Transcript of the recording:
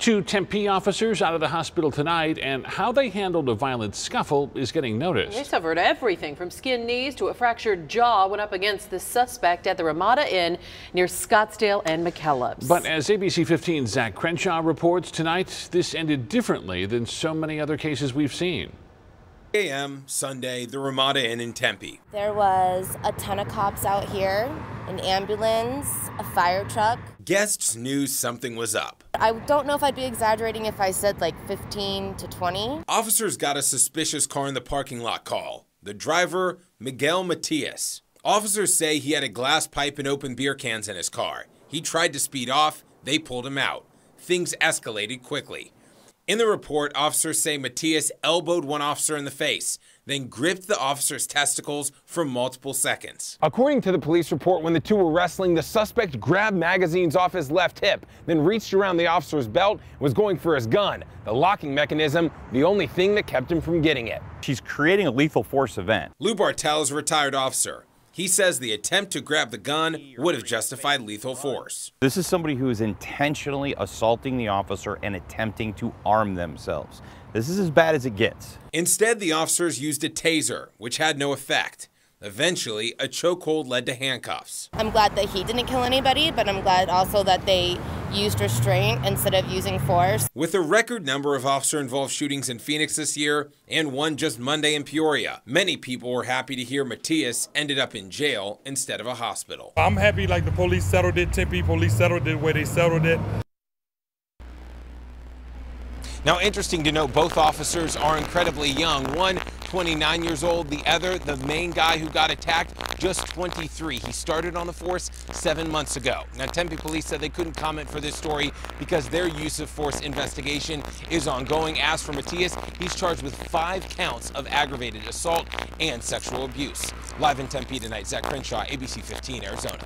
Two Tempe officers out of the hospital tonight, and how they handled a violent scuffle is getting noticed. They suffered everything from skinned knees to a fractured jaw when up against the suspect at the Ramada Inn near Scottsdale and McKellips. But as ABC 15's Zach Crenshaw reports tonight, this ended differently than so many other cases we've seen. a.m. Sunday, the Ramada Inn in Tempe. There was a ton of cops out here, an ambulance, a fire truck. Guests knew something was up. I don't know if I'd be exaggerating if I said like 15 to 20. Officers got a suspicious car in the parking lot call. The driver, Miguel Matias. Officers say he had a glass pipe and open beer cans in his car. He tried to speed off. They pulled him out. Things escalated quickly. In the report, officers say Matias elbowed one officer in the face, then gripped the officer's testicles for multiple seconds. According to the police report, when the two were wrestling, the suspect grabbed magazines off his left hip, then reached around the officer's belt and was going for his gun. The locking mechanism, the only thing that kept him from getting it. She's creating a lethal force event. Lou Bartel is a retired officer. He says the attempt to grab the gun would have justified lethal force. This is somebody who is intentionally assaulting the officer and attempting to arm themselves. This is as bad as it gets. Instead, the officers used a taser, which had no effect. Eventually, a chokehold led to handcuffs. I'm glad that he didn't kill anybody, but I'm glad also that they used restraint instead of using force. With a record number of officer-involved shootings in Phoenix this year, and one just Monday in Peoria, many people were happy to hear Matias ended up in jail instead of a hospital. I'm happy like the police settled it, Tempe police settled it where they settled it. Now, interesting to note, both officers are incredibly young. One, 29 years old. The other, the main guy who got attacked, just 23. He started on the force 7 months ago. Now, Tempe police said they couldn't comment for this story because their use of force investigation is ongoing. As for Matias, he's charged with 5 counts of aggravated assault and sexual abuse. Live in Tempe tonight, Zach Crenshaw, ABC 15, Arizona.